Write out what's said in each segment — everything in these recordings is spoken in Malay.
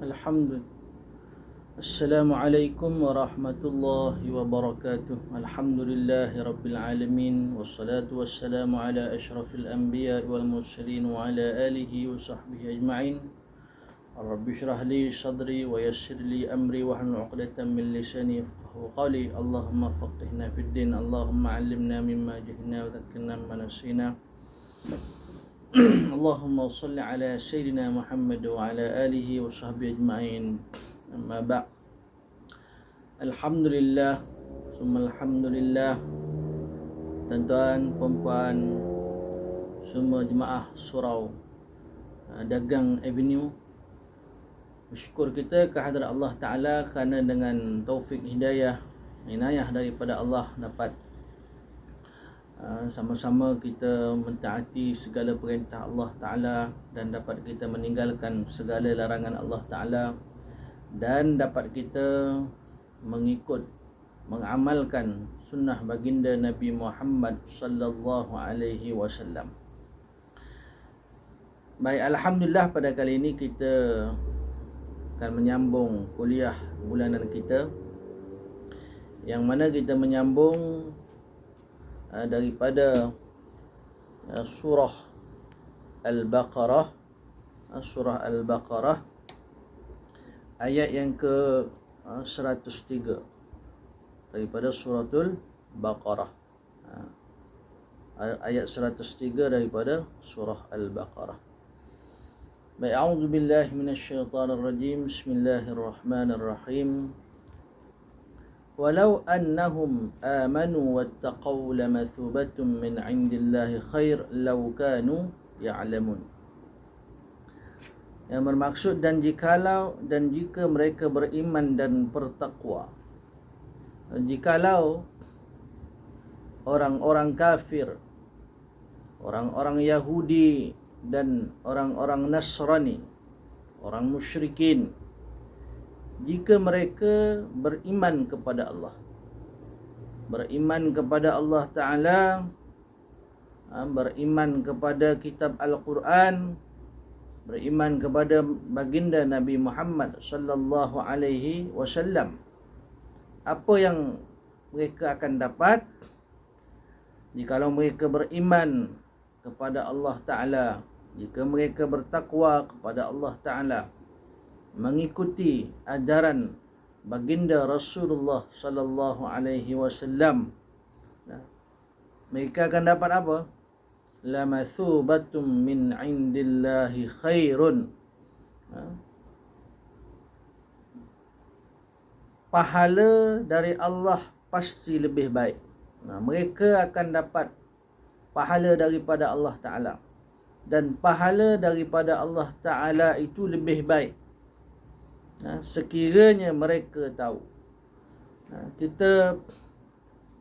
Alhamdulillah. Assalamualaikum warahmatullahi wabarakatuh. Alhamdulillahi rabbil alamin. Wassalatu wassalamu ala ashrafil anbiya wal mursalin wa ala alihi wa sahbihi ajma'in. Rabbi shrah li sadri wa yassir li amri wa hlul 'uqdatam min lisani yafqahu qawli. Allahumma faqihna fid din. Allahumma 'allimna mimma jahilna wa dhakkirna mimma nasina. Allahumma salli ala Sayyidina Muhammad wa ala alihi wa sahbihi ajma'in. Amma ba'. Alhamdulillah, summa alhamdulillah. Tuan-tuan, puan-puan, semua jemaah surau Dagang Avenue, bersyukur kita kehadrat Allah Ta'ala kerana dengan taufik hidayah, inayah daripada Allah dapat sama-sama kita mentaati segala perintah Allah Ta'ala dan dapat kita meninggalkan segala larangan Allah Ta'ala dan dapat kita mengamalkan sunnah baginda Nabi Muhammad sallallahu alaihi wasallam. Baik, alhamdulillah pada kali ini kita akan menyambung kuliah bulanan kita, yang mana kita menyambung daripada surah Al-Baqarah, ayat yang ke 103 daripada suratul Baqarah. Ayat 103 daripada surah Al-Baqarah. Baik, a'udzubillahi minasyaitanir rajim. Bismillahirrahmanirrahim. Walau annahum amanu wattaqaw lamathubatun min 'indillahi khair law kanu ya'lamun. Yang bermaksud dan jika mereka beriman dan bertakwa. Jikalau orang-orang kafir, orang-orang Yahudi dan orang-orang Nasrani, orang musyrikin, jika mereka beriman kepada Allah, beriman kepada Allah Ta'ala, beriman kepada kitab Al-Quran, beriman kepada baginda Nabi Muhammad sallallahu alaihi wasallam, apa yang mereka akan dapat jikalau mereka beriman kepada Allah Ta'ala, jika mereka bertakwa kepada Allah Ta'ala, mengikuti ajaran baginda Rasulullah sallallahu alaihi wasallam, mereka akan dapat apa? Lamathubatum min 'indillahi khairun. Pahala dari Allah pasti lebih baik. Mereka akan dapat pahala daripada Allah Ta'ala, dan pahala daripada Allah Ta'ala itu lebih baik sekiranya mereka tahu. Kita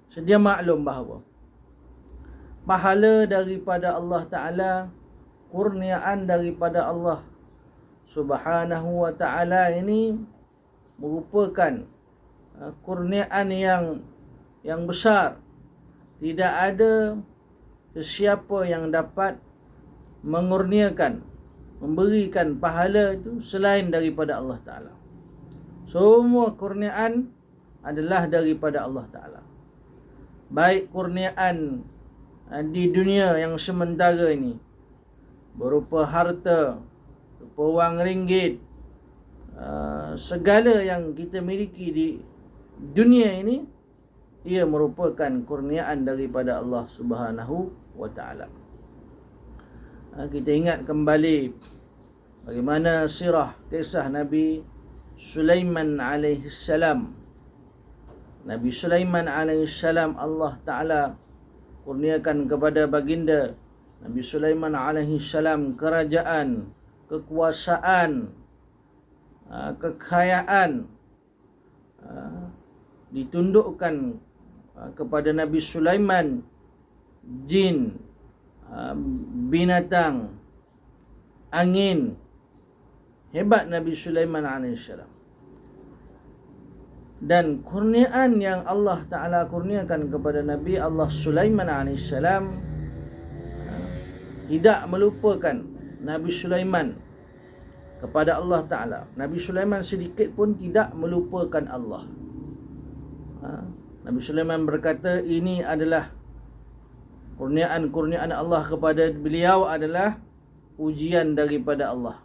sedia maklum bahawa pahala daripada Allah Ta'ala, kurniaan daripada Allah Subhanahu wa Ta'ala ini merupakan kurniaan yang besar. Tidak ada sesiapa yang dapat mengurniakan, memberikan pahala itu selain daripada Allah Ta'ala. Semua kurniaan adalah daripada Allah Ta'ala. Baik kurniaan di dunia yang sementara ini, berupa harta, berupa wang ringgit, segala yang kita miliki di dunia ini, ia merupakan kurniaan daripada Allah Subhanahu wa Ta'ala. Kita ingat kembali bagaimana sirah kisah Nabi Sulaiman alaihi salam. Nabi Sulaiman alaihi salam, Allah Ta'ala kurniakan kepada baginda Nabi Sulaiman alaihi salam kerajaan, kekuasaan, kekayaan, ditundukkan kepada Nabi Sulaiman jin, binatang, angin. Hebat Nabi Sulaiman AS. Dan kurniaan yang Allah Ta'ala kurniakan kepada Nabi Allah Sulaiman AS tidak melupakan Nabi Sulaiman kepada Allah Ta'ala. Nabi Sulaiman sedikit pun tidak melupakan Allah. Nabi Sulaiman berkata, ini adalah kurniaan Allah kepada beliau adalah ujian daripada Allah.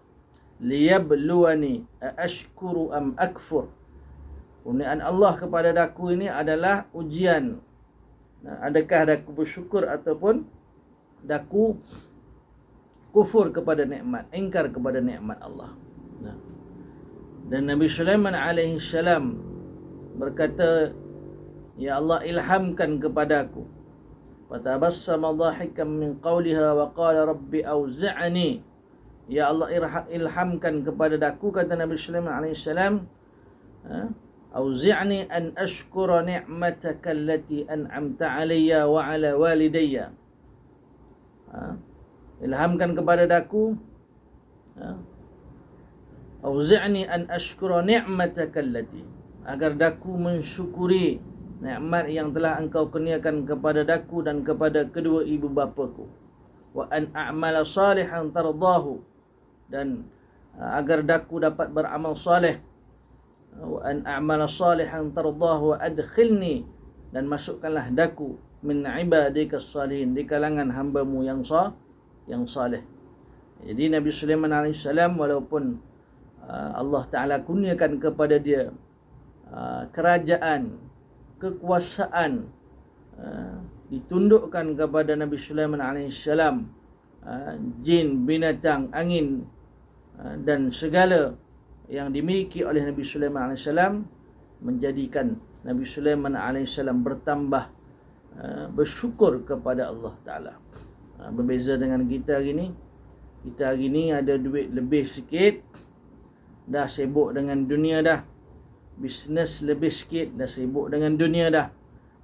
Liyabluwani aashkuru am akfur. Kurniaan Allah kepada daku ini adalah ujian. Adakah daku bersyukur ataupun daku kufur kepada nikmat, ingkar kepada nikmat Allah. Dan Nabi Sulaiman alaihi salam berkata, ya Allah, ilhamkan kepadaku. Fatabassama dhahikan min qawliha wa qala rabbi auzi'ni. Ya Allah, ilhamkan kepada daku, kata Nabi Sulaiman alaihi salam, auzi'ni an ashkura ni'mataka allati an'amta alayya wa ala walidayya. Ilhamkan kepada daku, auzi'ni an ashkura ni'mataka allati, agar daku mensyukuri nikmat yang telah engkau kurniakan kepada daku dan kepada kedua ibu bapaku. Wa an a'mala salihan tardahu, dan agar daku dapat beramal saleh. Wa an a'mala salihan tardahu wa adkhilni, dan masukkanlah daku min ibadika salihin, di kalangan hamba-Mu yang saleh. Jadi Nabi Sulaiman AS, walaupun Allah Ta'ala kurniakan kepada dia kerajaan, kekuasaan, ditundukkan kepada Nabi Sulaiman AS, jin, binatang, angin, dan segala yang dimiliki oleh Nabi Sulaiman AS, menjadikan Nabi Sulaiman AS bertambah bersyukur kepada Allah Ta'ala. Berbeza dengan kita hari ni. Kita hari ni ada duit lebih sikit, dah sibuk dengan dunia dah. Bisnes lebih sikit, dah sibuk dengan dunia dah.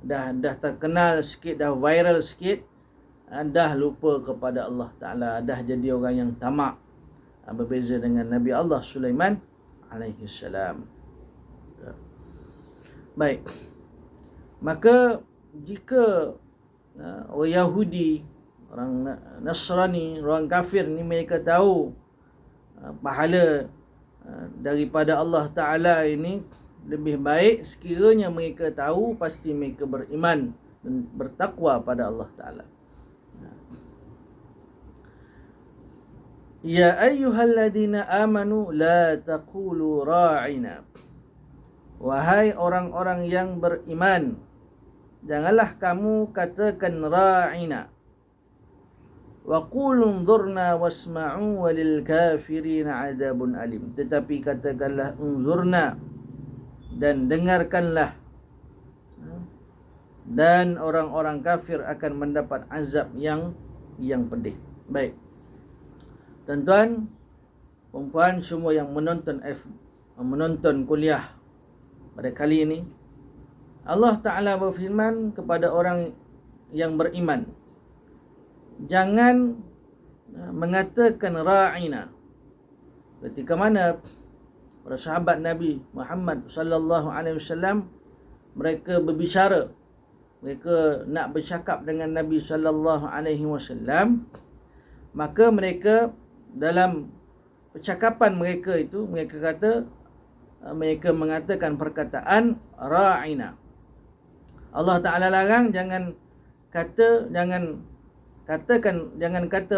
Dah terkenal sikit, dah viral sikit, dah lupa kepada Allah Ta'ala, dah jadi orang yang tamak. Berbeza dengan Nabi Allah Sulaiman alaihi salam. Baik. Maka jika orang Yahudi, orang Nasrani, orang kafir ni mereka tahu pahala daripada Allah Ta'ala ini lebih baik, sekiranya mereka tahu, pasti mereka beriman dan bertakwa pada Allah Ta'ala. Ya ayyuhalladzina amanu la taqulu ra'ina. Wahai orang-orang yang beriman, janganlah kamu katakan ra'ina. Wa qulu unzurna wasma'u walil kafirin 'adzabun alim. Tetapi katakanlah unzurna, dan dengarkanlah, dan orang-orang kafir akan mendapat azab yang pedih. Baik. Tuan-tuan, puan-puan semua yang menonton kuliah pada kali ini, Allah Ta'ala berfirman kepada orang yang beriman, jangan mengatakan ra'ina. Ketika mana para sahabat Nabi Muhammad sallallahu alaihi wasallam mereka berbicara, mereka nak bercakap dengan Nabi sallallahu alaihi wasallam, maka mereka dalam percakapan mereka itu, mereka mengatakan perkataan ra'ina. Allah Ta'ala larang jangan kata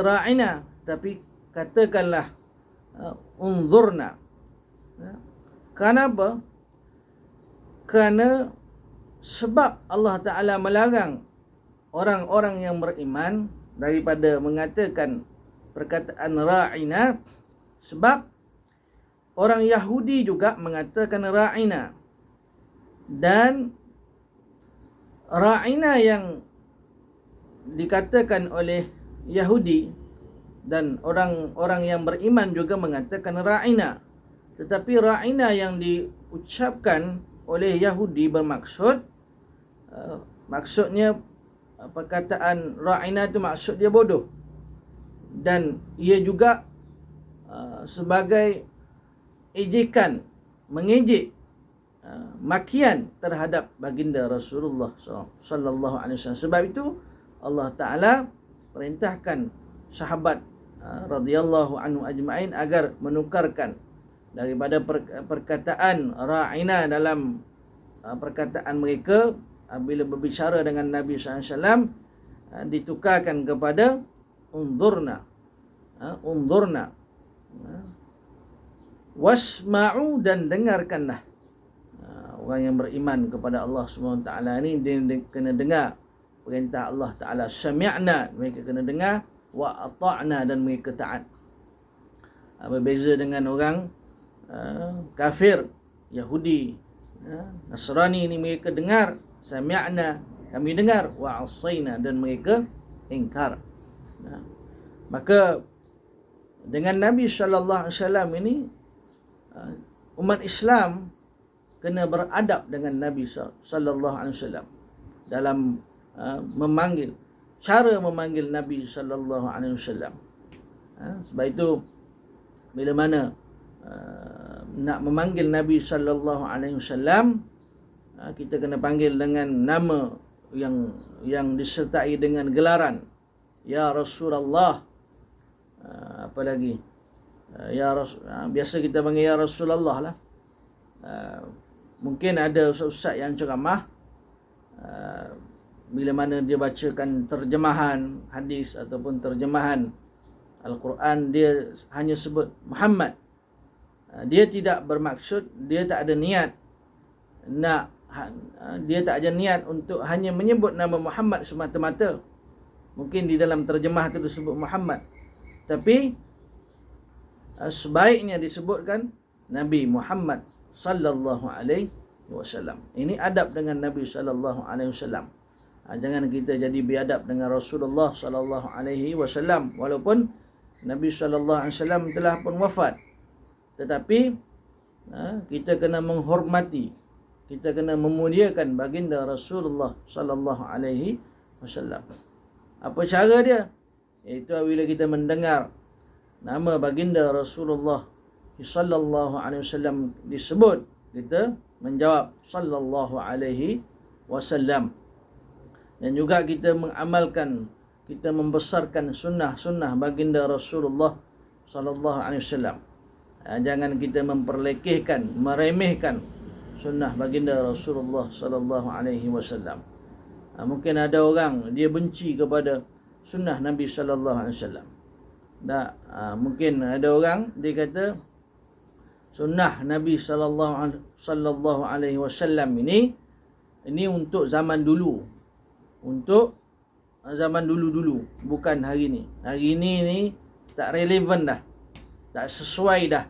ra'ina, tapi katakanlah unzurna. Kenapa? Kerana sebab Allah Ta'ala melarang orang-orang yang beriman daripada mengatakan perkataan ra'ina, sebab orang Yahudi juga mengatakan ra'ina. Dan ra'ina yang dikatakan oleh Yahudi dan orang-orang yang beriman juga mengatakan ra'ina. Tetapi ra'ina yang diucapkan oleh Yahudi bermaksud, maksudnya perkataan ra'ina itu maksud dia bodoh. Dan ia juga sebagai ejekan, mengejek, makian terhadap baginda Rasulullah sallallahu alaihi wasallam. Sebab itu Allah Ta'ala perintahkan sahabat radhiyallahu anhu ajma'in agar menukarkan daripada perkataan ra'ina dalam perkataan mereka bila berbicara dengan Nabi SAW, ditukarkan kepada unzurna, wasma'u, dan dengarkanlah. Orang yang beriman kepada Allah SWT ni dia kena dengar perintah Allah Ta'ala. Sami'na, mereka kena dengar, wa ata'na, dan mereka taat. Berbeza dengan orang kafir, Yahudi, Nasrani ni, mereka dengar, sami'na, kami dengar, wa asaina, dan mereka ingkar. Maka dengan Nabi SAW ini, umat Islam kena beradab dengan Nabi SAW dalam memanggil, cara memanggil Nabi SAW. Sebab itu bila mana nak memanggil Nabi SAW, kita kena panggil dengan nama yang disertai dengan gelaran. Ya Rasulullah, apa lagi? Biasa kita panggil Ya Rasulullah lah. Mungkin ada ustaz-ustaz yang ceramah, bila mana dia bacakan terjemahan hadis ataupun terjemahan Al-Quran, dia hanya sebut Muhammad. Dia tidak bermaksud, dia tak ada niat dia tak ada niat untuk hanya menyebut nama Muhammad semata-mata. Mungkin di dalam terjemah itu disebut Muhammad, tapi sebaiknya disebutkan Nabi Muhammad sallallahu alaihi wasallam. Ini adab dengan Nabi sallallahu alaihi wasallam. Jangan kita jadi biadab dengan Rasulullah sallallahu alaihi wasallam walaupun Nabi sallallahu alaihi wasallam telah pun wafat. Tetapi kita kena menghormati, kita kena memuliakan baginda Rasulullah sallallahu alaihi wasallam. Apa cara dia? Iaitu bila kita mendengar nama baginda Rasulullah sallallahu alaihi wasallam disebut, kita menjawab sallallahu alaihi wasallam. Dan juga kita mengamalkan, kita membesarkan sunnah-sunnah baginda Rasulullah sallallahu alaihi wasallam. Jangan kita memperlekehkan, meremehkan sunnah baginda Rasulullah sallallahu alaihi wasallam. Mungkin ada orang dia benci kepada sunnah Nabi sallallahu alaihi wasallam. Mungkin ada orang dia kata sunnah Nabi sallallahu alaihi wasallam ini untuk zaman dulu. Untuk zaman dulu-dulu, bukan hari ini. Hari ini tak relevan dah. Tak sesuai dah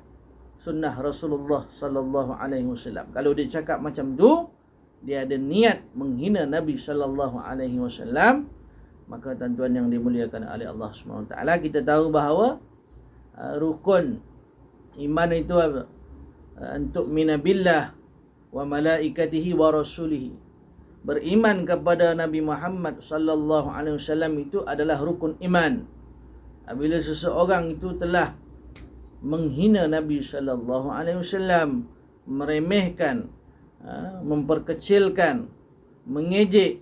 sunnah Rasulullah sallallahu alaihi wasallam. Kalau dia cakap macam tu, dia ada niat menghina Nabi sallallahu alaihi wasallam, maka tuan-tuan yang dimuliakan oleh Allah Subhanahu Wa Taala, kita tahu bahawa rukun iman itu apa? Untuk minabillah wa malaikatihi wa rasulihi. Beriman kepada Nabi Muhammad sallallahu alaihi wasallam itu adalah rukun iman. Bila seseorang itu telah menghina Nabi sallallahu alaihi wasallam, meremehkan, memperkecilkan, mengejek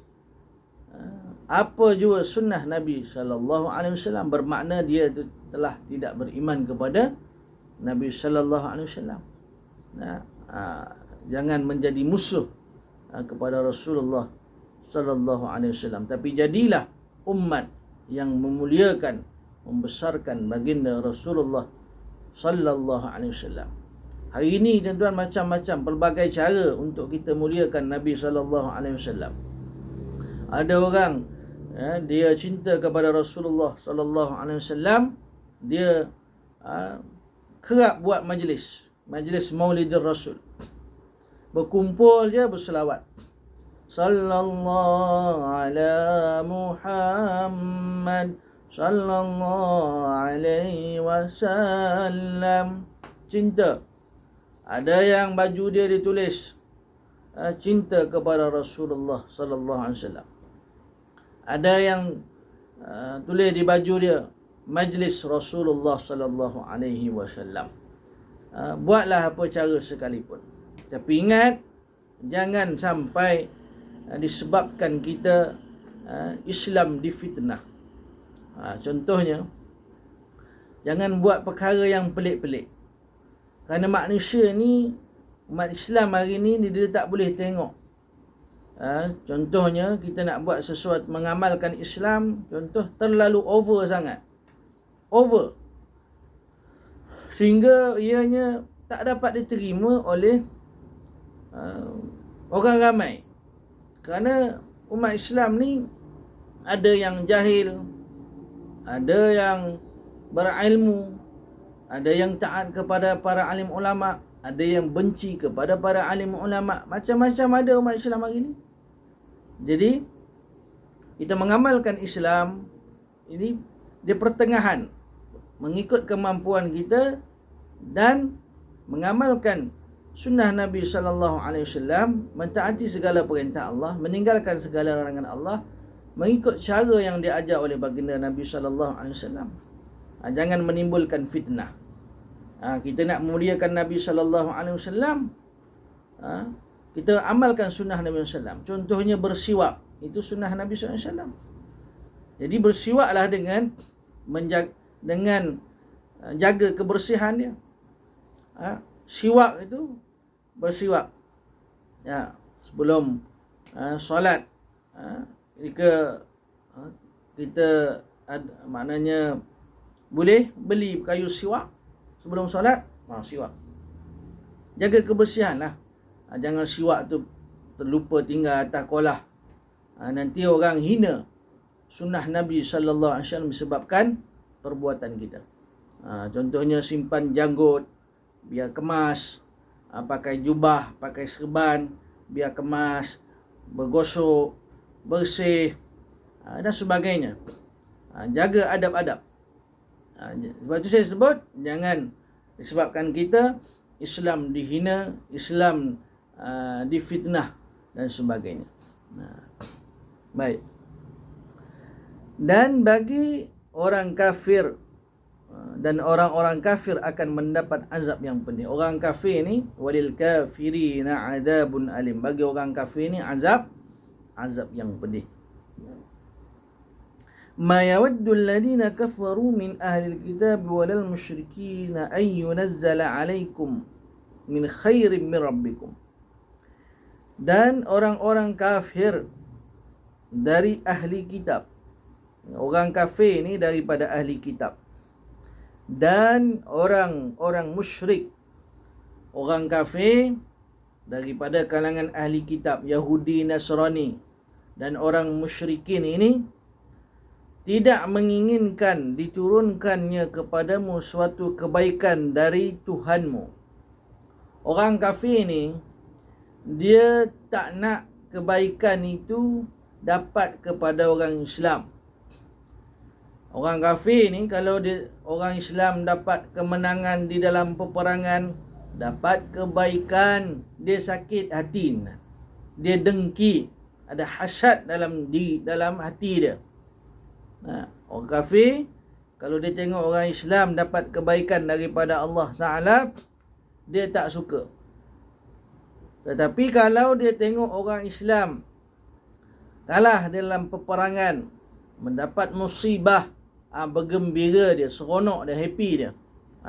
apa jua sunnah Nabi sallallahu alaihi wasallam, bermakna dia itu telah tidak beriman kepada Nabi sallallahu alaihi wasallam. Jangan menjadi musuh kepada Rasulullah sallallahu alaihi wasallam, tapi jadilah umat yang memuliakan, membesarkan baginda Rasulullah sallallahu alaihi wasallam. Hari ini tuan-tuan, macam-macam pelbagai cara untuk kita muliakan Nabi sallallahu alaihi wasallam. Ada orang dia cinta kepada Rasulullah sallallahu alaihi wasallam, dia kerap buat majlis Maulidur Rasul. Berkumpul je berselawat. Sallallahu ala Muhammad sallallahu alaihi wasallam. Cinta. Ada yang baju dia ditulis cinta kepada Rasulullah sallallahu alaihi wasallam. Ada yang tulis di baju dia majlis Rasulullah sallallahu alaihi wasallam. Buatlah apa cara sekalipun, tapi ingat, jangan sampai disebabkan kita Islam difitnah. Contohnya, Jangan buat perkara yang pelik-pelik. Kerana manusia ni, umat Islam hari ni, dia tak boleh tengok. Contohnya, kita nak buat sesuatu, mengamalkan Islam, contoh terlalu over sangat. Over. Sehingga ianya tak dapat diterima oleh orang ramai. Kerana umat Islam ni ada yang jahil, ada yang berilmu, ada yang taat kepada para alim ulama, ada yang benci kepada para alim ulama. Macam-macam ada umat Islam hari ni. Jadi kita mengamalkan Islam ini di pertengahan, mengikut kemampuan kita dan mengamalkan sunnah Nabi SAW, mentaati segala perintah Allah, meninggalkan segala larangan Allah, mengikut cara yang diajar oleh baginda Nabi SAW. Jangan menimbulkan fitnah. Kita nak memuliakan Nabi SAW, kita amalkan sunnah Nabi SAW. Contohnya bersiwak, itu sunnah Nabi SAW. Jadi bersiwaklah dengan jaga kebersihan dia. Siwak itu bersiwak sebelum solat. Jika kita maknanya boleh beli kayu siwak sebelum solat, siwak. Jaga kebersihan lah. Jangan siwak tu terlupa tinggal atas kolah. Nanti orang hina sunnah Nabi SAW disebabkan perbuatan kita. Contohnya simpan janggut, biar kemas. Pakai jubah, pakai serban, biar kemas, bergosok, bersih, dan sebagainya. Jaga adab-adab. Sebab itu saya sebut, jangan disebabkan kita Islam dihina, Islam difitnah dan sebagainya. Baik. Dan bagi orang kafir dan orang-orang kafir akan mendapat azab yang pedih. Orang kafir ni, walil kafirina adzabun alim. Bagi orang kafir ni azab yang pedih. Ma yawaddu alladhina kafaru min ahli alkitab walal musyrikin an yunazzala alaikum min khairin min rabbikum. Dan orang-orang kafir dari ahli kitab. Orang kafir ni daripada ahli kitab. Dan orang-orang musyrik, orang kafir daripada kalangan ahli kitab, Yahudi, Nasrani dan orang musyrikin ini tidak menginginkan diturunkannya kepadamu suatu kebaikan dari Tuhanmu. Orang kafir ni, dia tak nak kebaikan itu dapat kepada orang Islam. Orang kafir ni, kalau orang Islam dapat kemenangan di dalam peperangan, dapat kebaikan, dia sakit hati, dia dengki, ada hasad dalam hati dia. Orang kafir, kalau dia tengok orang Islam dapat kebaikan daripada Allah Ta'ala, dia tak suka. Tetapi kalau dia tengok orang Islam kalah dalam peperangan, mendapat musibah, bergembira dia, seronok dia, happy dia.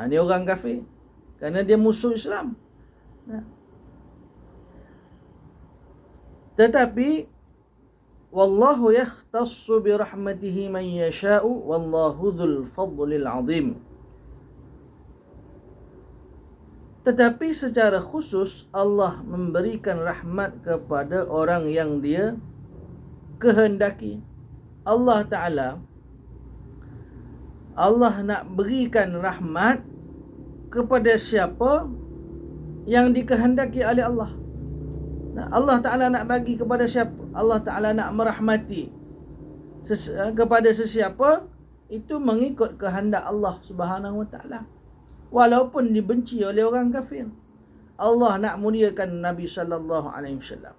Dia orang kafir. Kerana dia musuh Islam. Tetapi wallahu yakhtassu bi rahmatihi man yasha'u wallahu dzul fadlil azim. Tetapi secara khusus Allah memberikan rahmat kepada orang yang dia kehendaki. Allah nak berikan rahmat kepada siapa yang dikehendaki oleh Allah. Allah Ta'ala nak bagi kepada siapa? Allah Ta'ala nak merahmati kepada sesiapa, itu mengikut kehendak Allah Subhanahu Wa Ta'ala. Walaupun dibenci oleh orang kafir. Allah nak muliakan Nabi sallallahu alaihi wasallam.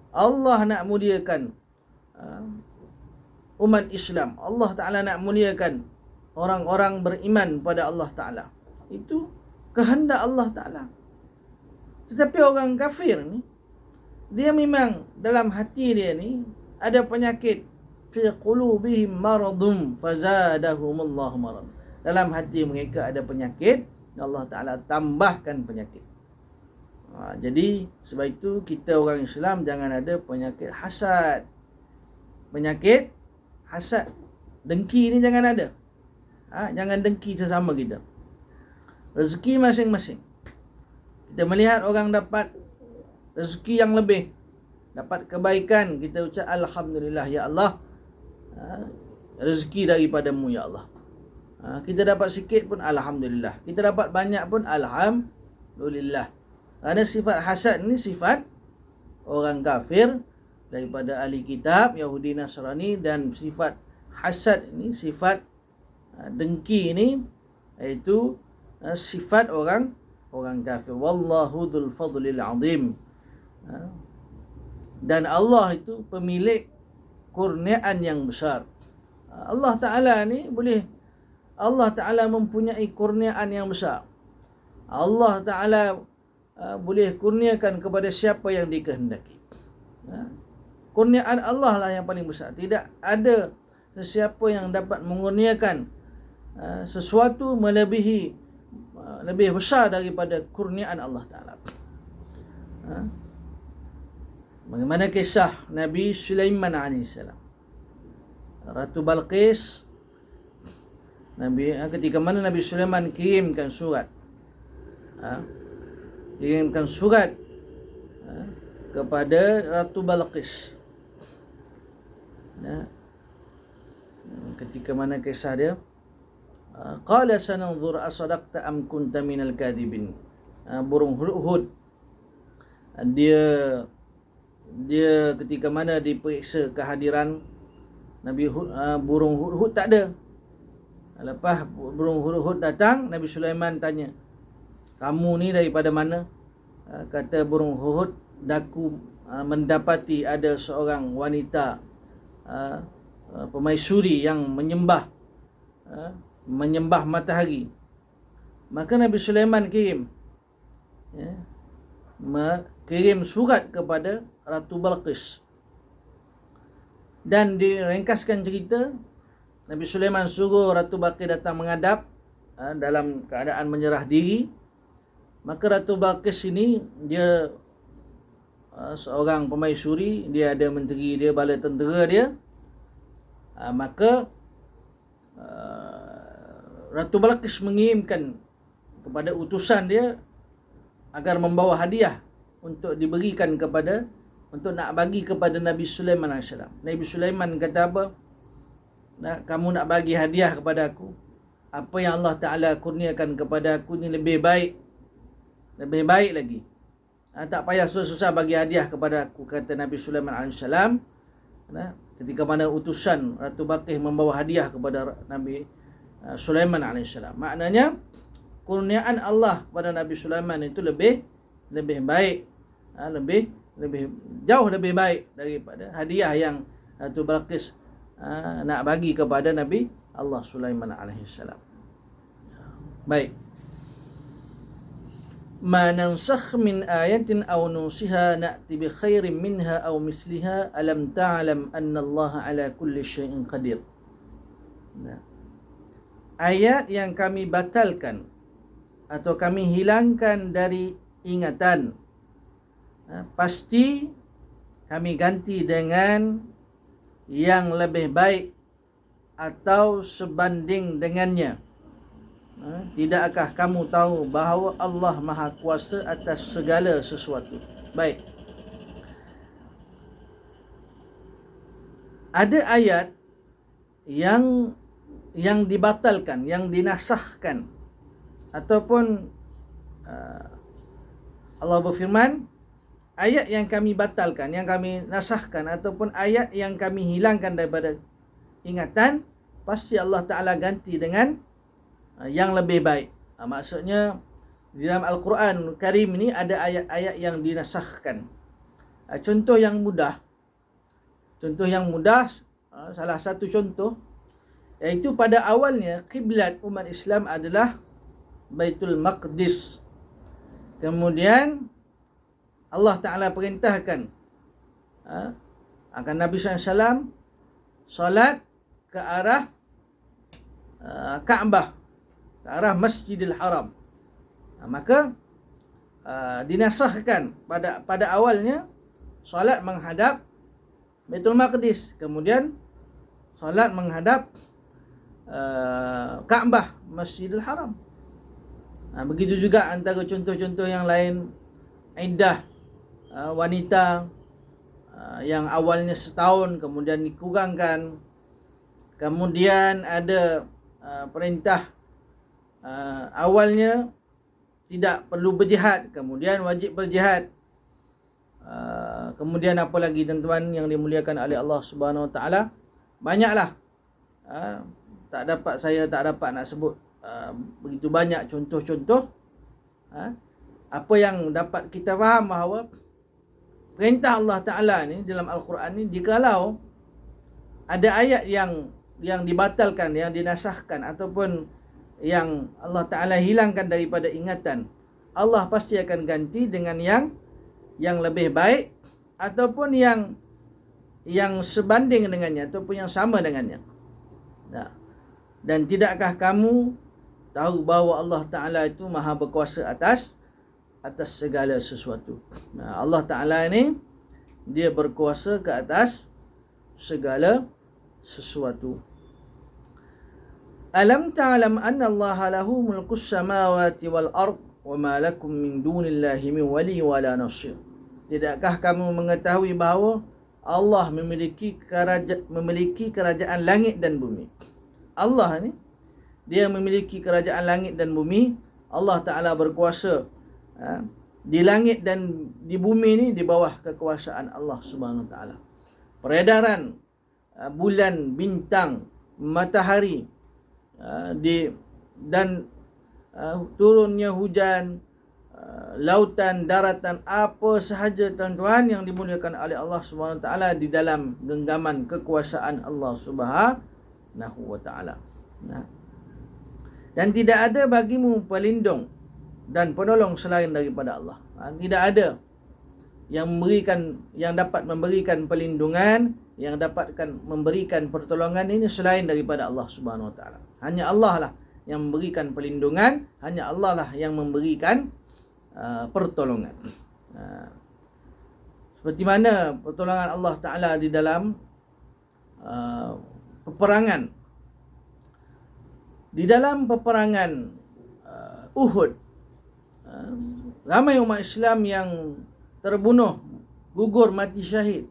Allah nak muliakan umat Islam. Allah Ta'ala nak muliakan orang-orang beriman pada Allah Ta'ala. Itu kehendak Allah Ta'ala. Tetapi orang kafir ni, dia memang dalam hati dia ni ada penyakit. Fi qulubihim maradun fazadahumullahu marad. dalam hati mereka ada penyakit, Allah Ta'ala tambahkan penyakit. Jadi sebab itu kita orang Islam jangan ada penyakit hasad. Penyakit hasad, dengki ni jangan ada. Jangan dengki sesama kita. Rezeki masing-masing. Kita melihat orang dapat rezeki yang lebih, dapat kebaikan, kita ucap alhamdulillah ya Allah, rezeki daripadamu ya Allah. Kita dapat sikit pun alhamdulillah, kita dapat banyak pun alhamdulillah. Kerana sifat hasad ni sifat orang kafir daripada ahli kitab Yahudi Nasrani, dan sifat hasad ni, sifat dengki ni, iaitu sifat orang kafir. Wallahu dzul fadlil azim. Dan Allah itu pemilik kurniaan yang besar. Allah Ta'ala ni boleh, Allah Ta'ala mempunyai kurniaan yang besar. Allah Ta'ala boleh kurniakan kepada siapa yang dikehendaki. Kurniaan Allah lah yang paling besar. Tidak ada sesiapa yang dapat mengurniakan sesuatu lebih besar daripada kurniaan Allah Ta'ala. Bagaimana kisah Nabi Sulaiman AS, Ratu Balqis, ketika mana Nabi Sulaiman kirimkan surat kepada Ratu Balqis. Ketika mana kisah dia, qala sananzur asadaqta am kunta minal kadhibin. Burung hudhud, dia ketika mana diperiksa kehadiran Nabi burung hudhud tak ada. Lepas burung hudhud datang, Nabi Sulaiman tanya, kamu ni daripada mana? Kata burung hudhud, daku mendapati ada seorang wanita pemaisuri yang menyembah matahari. Maka Nabi Sulaiman kirim surat kepada Ratu Balqis. Dan diringkaskan cerita, Nabi Sulaiman suruh Ratu Balqis datang menghadap dalam keadaan menyerah diri. Maka Ratu Balqis ini dia seorang pemaisuri, dia ada menteri dia, bala tentera dia. Maka Ratu Balqis mengirimkan kepada utusan dia agar membawa hadiah untuk diberikan kepada, untuk nak bagi kepada Nabi Sulaiman AS. Nabi Sulaiman kata apa? Kamu nak bagi hadiah kepada aku, apa yang Allah Ta'ala kurniakan kepada aku ni lebih baik lagi. Tak payah susah-susah bagi hadiah kepada aku, kata Nabi Sulaiman AS. Ketika mana utusan Ratu Balqis membawa hadiah kepada Nabi Sulaiman AS. Maknanya kurniaan Allah pada Nabi Sulaiman itu lebih baik, jauh lebih baik daripada hadiah yang Ratu Balqis nak bagi kepada Nabi Allah Sulaiman AS. Baik. Ma nansakh min ayatin aw nusiha na'ti bi khairin minha aw misliha alam ta'lam anna Allah ala kulli syai'in qadir. Ayat yang kami batalkan atau kami hilangkan dari ingatan, pasti kami ganti dengan yang lebih baik atau sebanding dengannya. Tidakkah kamu tahu bahawa Allah Maha Kuasa atas segala sesuatu? Baik. Ada ayat yang dibatalkan, yang dinasahkan, ataupun Allah berfirman, ayat yang kami batalkan, yang kami nasahkan, ataupun ayat yang kami hilangkan daripada ingatan, pasti Allah Ta'ala ganti dengan yang lebih baik. Maksudnya di dalam Al-Quran Karim ini ada ayat-ayat yang dinasahkan. Contoh yang mudah, salah satu contoh, iaitu pada awalnya kiblat umat Islam adalah Baitul Maqdis. Kemudian Allah Ta'ala perintahkan akan Nabi SAW salat ke arah Kaabah. ke arah Masjidil Haram. Maka dinasahkan pada awalnya solat menghadap Baitul Maqdis, kemudian solat menghadap Kaabah, Masjidil Haram. Begitu juga antara contoh-contoh yang lain, iddah wanita yang awalnya setahun kemudian dikurangkan. Kemudian ada perintah awalnya tidak perlu berjihad, kemudian wajib berjihad. Kemudian apa lagi tuan-tuan yang dimuliakan oleh Allah Subhanahu Wa Taala? Banyaklah. Saya tak dapat nak sebut begitu banyak contoh-contoh. Apa yang dapat kita faham bahawa perintah Allah Ta'ala ni dalam Al-Quran ni, jikalau ada ayat yang dibatalkan, yang dinasahkan, ataupun yang Allah Ta'ala hilangkan daripada ingatan, Allah pasti akan ganti dengan yang lebih baik, ataupun yang sebanding dengannya, ataupun yang sama dengannya. Dan tidakkah kamu tahu bahawa Allah Ta'ala itu maha berkuasa atas segala sesuatu. Allah Ta'ala ni dia berkuasa ke atas segala sesuatu. Alam ta'lam anna Allah lahu mulkus samawati wal ard wa ma lakum min dunillahi min wali wala nasir. Tidakkah kamu mengetahui bahawa Allah memiliki kerajaan langit dan bumi? Allah ni dia memiliki kerajaan langit dan bumi. Allah Ta'ala berkuasa di langit dan di bumi ni di bawah kekuasaan Allah Subhanahu Wa Ta'ala. Peredaran bulan, bintang, matahari, dan turunnya hujan, lautan, daratan, apa sahaja tuan-tuan yang dimuliakan oleh Allah Subhanahu Wa Ta'ala di dalam genggaman kekuasaan Allah Subhanahu Wa Ta'ala. Dan tidak ada bagimu pelindung dan penolong selain daripada Allah. Tidak ada yang dapat memberikan perlindungan, yang dapatkan memberikan pertolongan ini selain daripada Allah Subhanahu Wa Taala. Hanya Allah lah yang memberikan perlindungan, hanya Allah lah yang memberikan pertolongan. Seperti mana pertolongan Allah Taala di dalam peperangan. Di dalam peperangan Uhud, ramai umat Islam yang terbunuh, gugur, mati syahid.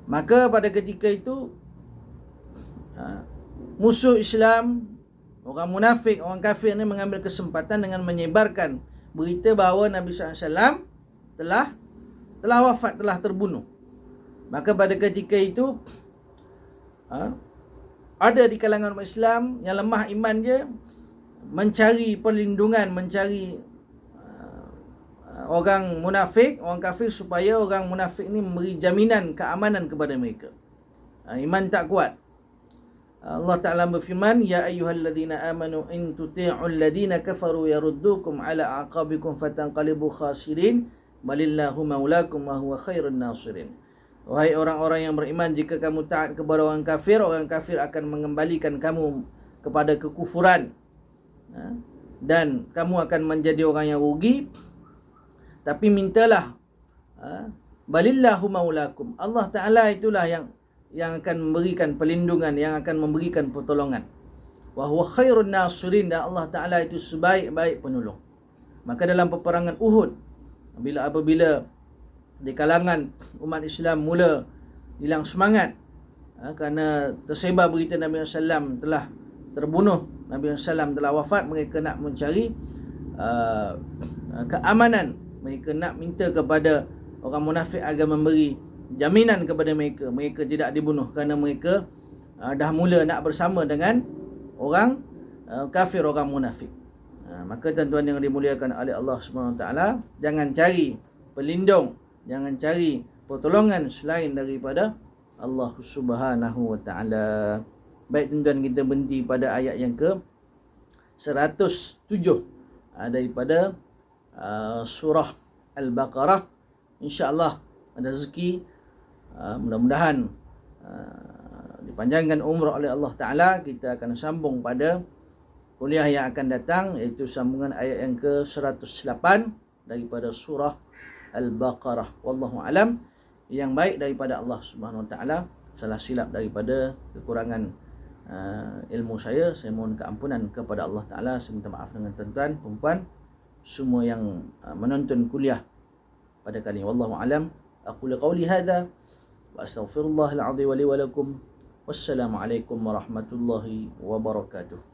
Maka pada ketika itu musuh Islam, orang munafik, orang kafir ni mengambil kesempatan dengan menyebarkan berita bahawa Nabi SAW telah wafat, telah terbunuh. Maka pada ketika itu ada di kalangan umat Islam yang lemah iman dia mencari perlindungan, mencari orang munafik, orang kafir, supaya orang munafik ni memberi jaminan keamanan kepada mereka. Iman tak kuat. Allah Ta'ala berfirman, Ya ayyuhalladzina amanu in tuti'ul ladzina kafaru yaruddukum ala aqabikum fatanqalibu khasirin balillahu maulakum wa huwa khairun nasirin. Wahai orang-orang yang beriman, jika kamu taat kepada orang kafir akan mengembalikan kamu kepada kekufuran, dan kamu akan menjadi orang yang rugi. Tapi mintalah, balillahu maulakum, Allah Ta'ala itulah yang akan memberikan perlindungan, yang akan memberikan pertolongan. Wa huwa khairun nasirin, dan Allah Ta'ala itu sebaik-baik penolong. Maka dalam peperangan Uhud, apabila di kalangan umat Islam mula hilang semangat kerana tersebar berita Nabi SAW telah terbunuh, Nabi SAW telah wafat, mereka nak mencari keamanan. Mereka nak minta kepada orang munafik agar memberi jaminan kepada mereka tidak dibunuh, kerana mereka dah mula nak bersama dengan orang kafir, orang munafik. Maka tuan-tuan yang dimuliakan oleh Allah SWT, jangan cari pelindung, jangan cari pertolongan selain daripada Allah Subhanahu Wa Taala. Baik tuan-tuan, kita berhenti pada ayat yang ke 107 daripada surah Al-Baqarah. InsyaAllah ada rezeki, mudah-mudahan dipanjangkan umur oleh Allah Ta'ala, kita akan sambung pada kuliah yang akan datang, iaitu sambungan ayat yang ke-108 daripada surah Al-Baqarah. Wallahu alam. Yang baik daripada Allah Subhanahu Wa Taala, salah silap daripada kekurangan ilmu saya mohon keampunan kepada Allah Taala. Saya minta maaf dengan tuan-tuan, perempuan, semua yang menonton kuliah pada kali ini. Wallahu alam. Aqulu qawli hadza wa astaghfirullahal azim wa li wa lakum. Wassalamualaikum warahmatullahi wabarakatuh.